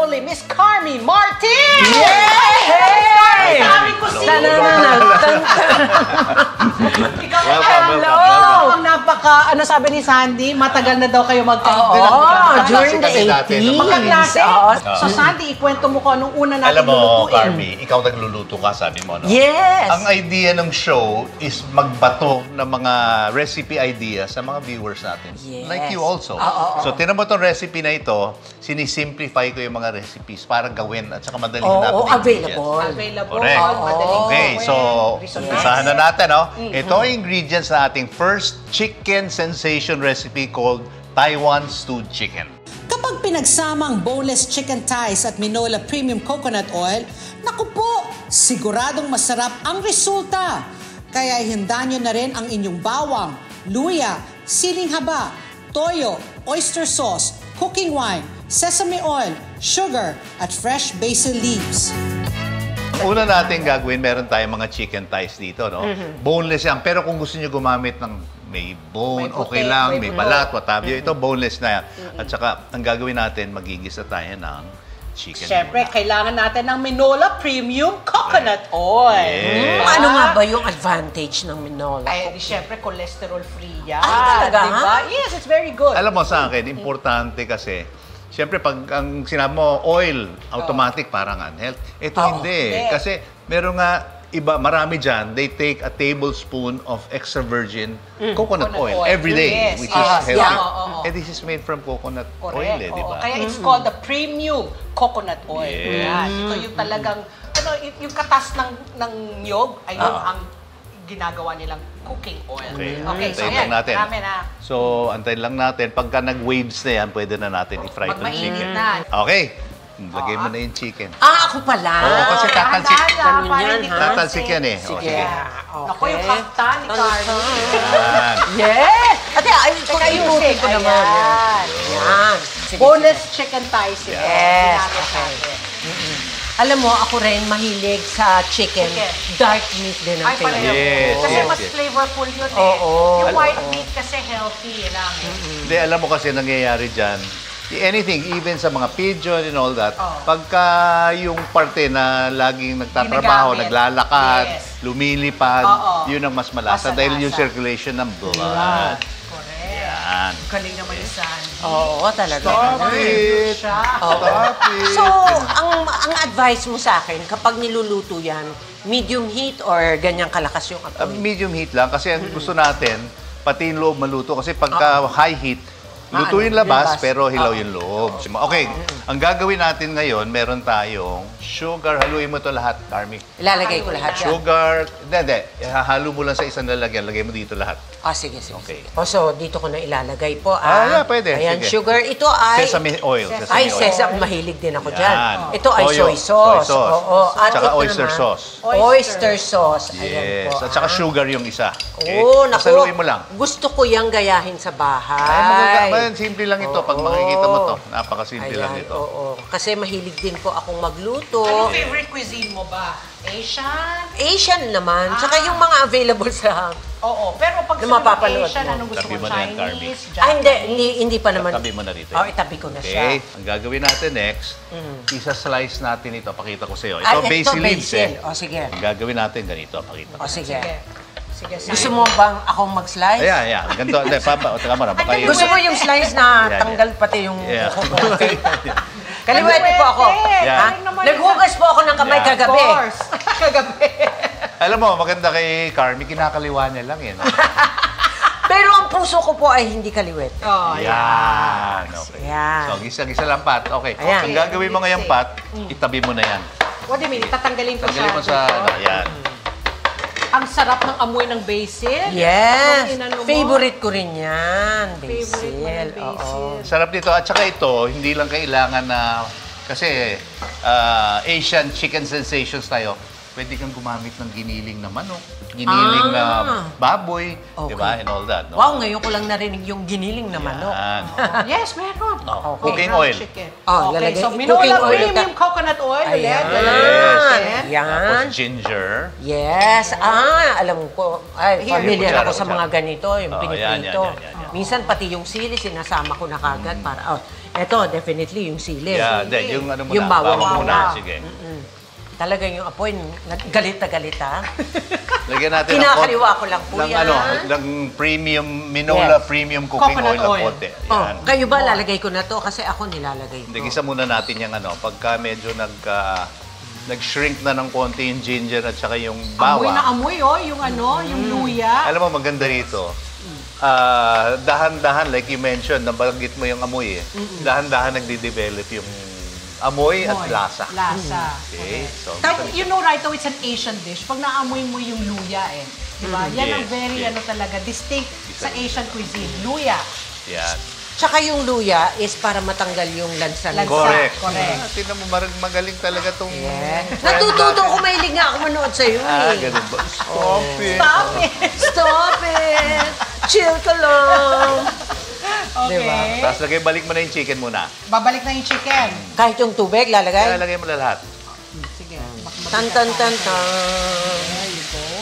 only Miss Carmy Martin! Yay! Sabi ko si Ikaw, hello! Ang napaka, ano sabi ni Sandy, matagal na daw kayo magkaibigan. During the 80s. Magkaklase. So Sandy, ikwento mo ko anong una natin Alam mo, lulutuin. Carmy, ikaw nagluluto ka, sabi mo, no? Yes! Ang idea ng show is magbato ng mga recipe ideas sa mga viewers natin. Yes. Like you also. So, tinan mo itong recipe na ito, sinisimplify ko yung mga recipes para gawin at saka madali natin. Available. Correct. Madaling Okay, gawin. so, Resources. umpisahan na natin, no? Ito ang ingredients na ating first chicken sensation recipe called Taiwan Stewed Chicken. Kapag pinagsama ang boneless chicken thighs at Minola Premium Coconut Oil, naku po, siguradong masarap ang resulta. Kaya ihanda nyo na rin ang inyong bawang, luya, siling haba, toyo, oyster sauce, cooking wine, sesame oil, sugar, at fresh basil leaves. Una natin gagawin, meron tayong mga chicken thighs dito, no? Boneless yan. Pero kung gusto nyo gumamit ng may bone, May okay puti, lang, may may balat, what have you. Ito, boneless na yan. At saka, ang gagawin natin, magigisa tayo ng chicken. Siyempre, muna. kailangan natin ng Minola Premium Coconut Oil. Yes. Ano nga ba yung advantage ng Minola? Ay, di syempre, cholesterol-free yan. Ay, talaga? Diba? Yes, it's very good. Alam mo sa akin, importante kasi, siyempre, pag ang sinabi mo, oil, automatic, parang unhealthy. Ito hindi. Hindi. Kasi, meron nga, iba, marami dyan, they take a tablespoon of extra virgin coconut oil every day, Yes, which yes. is healthy. Yeah. And this is made from coconut oil, Correct. di ba? Kaya it's called the premium coconut oil. Yes. Yan. Ito yung talagang, ano, yung katas ng niyog, ayun ang ginagawa nilang cooking oil. Okay. So Antayin yan, lang natin. marami na. So, antayin lang natin. Pagka nag-waves na yan, pwede na natin i-fry itong Magmainit chicken. na. Okay. Lagay mo na yung chicken. Ako pala. Oo, kasi tatalsik. Ganun yan, ha? Tatalsik yan eh. O, Sige. sige. Ako yung kaftan ni Carly. Yan. Yes! Ate, ay, kung ayusin ko naman. Ayan. Yan. Sige, Boneless chicken thighs. ito. Yes, Ginamit okay. natin. Alam mo, ako rin mahilig sa chicken. Dark meat din ang Ay, pareho. favorite. Yes, Kasi yes, mas yes. flavorful yun eh. Oo. Yung white meat kasi healthy lang eh. Hindi, alam mo kasi nangyayari dyan, anything, even sa mga pigeon and all that, pagka yung parte na laging nagtatrabaho, Ginagamit. naglalakad, Yes. lumilipad, Oo. yun ang mas malasa dahil yung Masalasa. circulation ng blood. Correct. Yan. Galing naman yung Sandy. Oo, talaga. Stop it! Stop it! So, ang advice mo sa akin, kapag niluluto yan, medium heat or ganyang kalakas yung apoy? Medium heat lang kasi ang gusto natin, pati yung loob maluto. Kasi pagka high heat, luto yung labas, pero hilaw yung loob. Okay, ang gagawin natin ngayon, meron tayong sugar. Haluin mo to lahat, Carmy. Ilalagay ko lahat yan. Sugar, hindi. Halo mo lang sa isang lalagyan. Lagay mo dito lahat. Sige. Okay. So, dito ko na ilalagay po. Yeah, pwede. Ayan, Sige. sugar. Ito ay... Sesame oil. Ay, sesame. Mahilig din ako dyan. Yan. Ito ay Toyo, soy sauce. soy sauce. Oo. At Tsaka ito oyster naman, sauce. Oyster sauce. Ayan Yes. po. At saka sugar yung isa. Okay? Oo, naku. Saluin mo lang. Gusto ko yung gayahin sa bahay. Ay, simple lang ito. Pag makikita mo to, napakasimple lang Ayan, ito. oo. Kasi mahilig din po akong magluto. Anong favorite cuisine mo ba? Asian? Asian naman. Tsaka yung mga available sa... Oo. Pero pag Na sa mapapanood Asian, mo. anong gusto Tabi mo? mo na yan, Carmy. Chinese? Hindi pa naman. Tabi mo na rito. Itabi ko na siya. Okay, ang gagawin natin next, isa-slice natin ito. Pakita ko sa'yo. Ay, Ito, basil leaves eh. O, sige. Ang gagawin natin ganito. Pakita ko. O, sige. Sige. Gusto mo bang akong mag-slice? Ayan. Ganito. Hindi, papa. O, teka mo na. Baka yung... Gusto mo yung slice na Yan, tanggal pati yung Yeah. Kaliwete po ako. Yeah. Naghugas po ako ng kamay Yeah. kagabi. Of course. Kagabi. Alam mo, maganda kay Carmy, kinakaliwa niya lang yan. Pero ang puso ko po ay hindi kaliwete. Oh, Yan. Okay. Yan. So, gisa-gisa lang pat. Okay. Ayan. Ang gagawin mo ngayon pat, itabi mo na yan. What do you mean? Tatanggalin ko Tanggalin mo dito? sa... Yan. Ang sarap ng amoy ng basil. Yes. Ang inano mo. Favorite ko rin yan. Favorite mo Basil. ng basil. Oo. Sarap nito. At saka ito, hindi lang kailangan na... Kasi Asian chicken sensations tayo. Pwede kang gumamit ng giniling na manok, giniling na baboy, Okay. di ba? And all that. No? Wow, ngayon ko lang narinig yung giniling na manok. Yan. Yes, meron. Okay. Cooking oil. Chicken. Oh, Okay, lalagay- so cooking Minola oil. Premium Coconut Oil ulit. Ayan. Lalagyan. Yan. Tapos ginger. Yes. Alam ko. Ay, Here. familiar Kutsara, ako sa kutsara. mga ganito, yung Oh, piniprito. yan. Minsan pati yung sili, sinasama ko na kagad para... Ito, definitely, yung sili. Yeah, then yung ano muna. Yung bawang muna. Sige. Talagang yung apoy, galit na galit, ha? Lagyan natin Kinakaliwa ko lang po yan. ng premium, Minola Yes. Premium Cooking Coconut Oil na oil. konti. Oh, Yan. kayo ba lalagay ko na to? Kasi ako nilalagay Hindi, ko. gisa muna natin yung pagka medyo nag-shrink na ng konti yung ginger at saka yung Amoy na bawang. amoy, yung luya. Alam mo, maganda rito. Dahan-dahan, like you mentioned, nabanggit mo yung amoy eh. Dahan-dahan nagde-develop yung amoy at lasa. Lasa. Okay, so You know right now, it's an Asian dish. Pag naamoy mo yung luya Diba? Yan ang Yes, very, yes. talaga, distinct sa Asian cuisine. Luya. yan. Tsaka yung luya is para matanggal yung lansa. Lansa. Correct. Correct. Tingnan mo, magaling talaga tong... Natututo ko, mahilig nga ako manood sa'yo eh. ganun ba? Stop it. Stop it! Stop it! Chill ka lang! Okay. Diba? Tapos balik mo na yung chicken muna. Babalik na yung chicken. Kahit yung tubig, lalagay? Lagay mo na lahat. Sige. Tan, tan, tan, tan.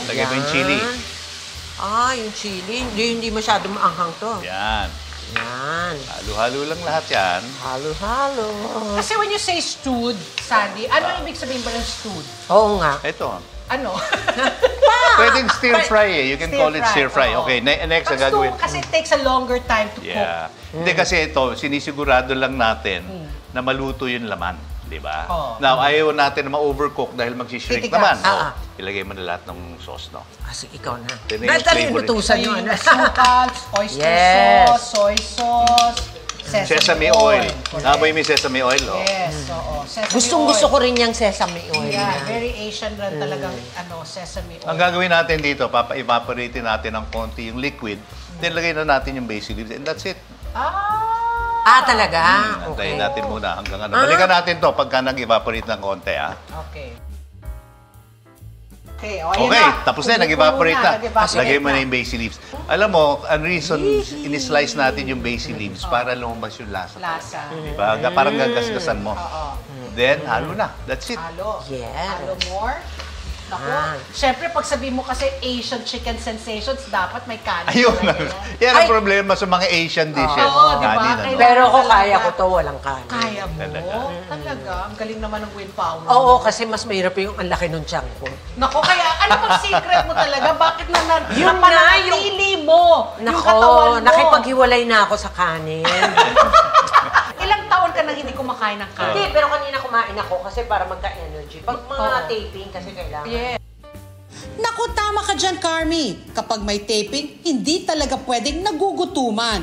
Lagay mo yung chili. Yung chili. Hindi masyado maanghang to. Yan. Yan. Halo-halo lang lahat yan. Halo-halo. Kasi when you say stewed, Sandy, ano ibig sabihin ba ng stewed? Oo nga. Ito. Ano? Pwedeng stir fry eh. You can call it stir fry. oo. Okay, next Pag ang gagawin. stew, kasi it takes a longer time to cook. Yeah. Hindi kasi ito, sinisigurado lang natin na maluto yung laman. Di ba? Oo. Now, ayaw natin na ma-overcook dahil magsishrink Titigas. naman. So, Ah. ilagay mo na lahat ng sauce, no? Sige, ikaw na. Then yung Dahil tayo flavor. inutusan nyo. Yung asukals, oyster Yes. sauce, soy sauce, Sesame oil. Correct. Naboy mo yung sesame oil, oh. Yes, oo. Sesame Gustong-gusto oil. ko rin yung sesame oil Yeah, na. very Asian rin talagang sesame oil. Ang gagawin natin dito, evaporate natin ng konti yung liquid, then lagay na natin yung basil leaves, and that's it. Talaga? Antayin Okay. natin muna hanggang ano. Balikan natin to pagka nag-evaporate ng konti, ha? Okay. Okay, ayan Okay, na. tapos na, Kumukulo nag-evaporate na. nag-evaporate Lagay mo na. na yung basil leaves. Alam mo, ang reason, in-slice natin yung basil leaves para lumabas yung lasa. Lasa. Diba? Parang gagasgasan mo. Oo. Then, halo na. That's it. Halo. Yes. Halo more. Naku, Ah. syempre pag sabi mo kasi Asian chicken sensations, dapat may kanin. Ayun. talaga yan. Yan ang Ay. problema sa mga Asian dishes. Oo, diba? Kanin, ano. Kailangan Pero ako talaga. kaya ko to, walang kanin. Kaya mo? Talaga. Talaga. Ang galing naman ng willpower. Oo, kasi mas mahirap yung ang laki ng tiyan ko. Naku, kaya ano bang secret mo talaga? Bakit Yun na, napanatili mo yung Nako, katawan mo? nakipaghiwalay na ako sa kanin. Ilang taon ka nang hindi kumakain ng kanin? Hindi, pero kanina kumain ako kasi para magka-energy. Pag mga taping kasi kailangan. Yeah. Naku, tama ka dyan, Carmi. Kapag may taping, hindi talaga pwedeng nagugutuman.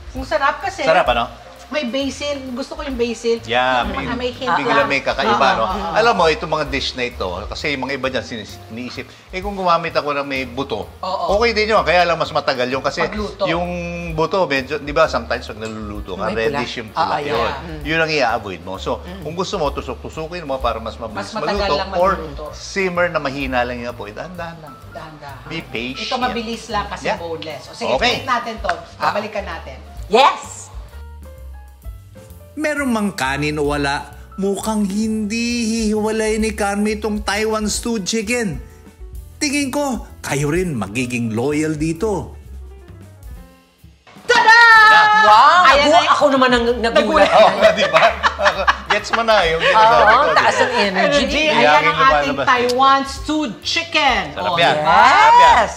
Ang sarap kasi. Sarap, ano? May basil. Gusto ko yung basil. Yeah, May hint bigla lang. may kakaiba, no? Oo. Alam mo, itong mga dish na ito, kasi yung mga iba dyan siniisip, kung gumamit ako ng may buto, Oo. okay din yun, kaya lang mas matagal yun. Kasi Pagluto. yung buto, medyo, di ba, sometimes pag naluluto ka, May pula. reddish yung pula. Yeah. Yun. Yun ang i-avoid mo. So, kung gusto mo, tusok-tusukin mo para mas mabilis Mas matagal maluto, lang or maluto. simmer na mahina lang yung apoy, dahan-dahan lang. Dahan-dahan. Be patient. Ito mabilis lang kasi Yeah. boneless. O sige, Okay. try natin to. Babalikan natin. Yes! Meron mang kanin o wala, mukhang hindi hihiwalay ni Carmi itong Taiwan stewed chicken. Tingin ko, kayo rin magiging loyal dito. Wow! Ayan na- Ako naman ang nagulat. Oo, di ba? Gets mo na yung sinasabi ko. Oo, di taas ba? ng energy. Energy. Yung Ayan aking ang ating lumalabas. Taiwan stewed chicken. Sarap O, yan. diba? Sarap yan. Yes!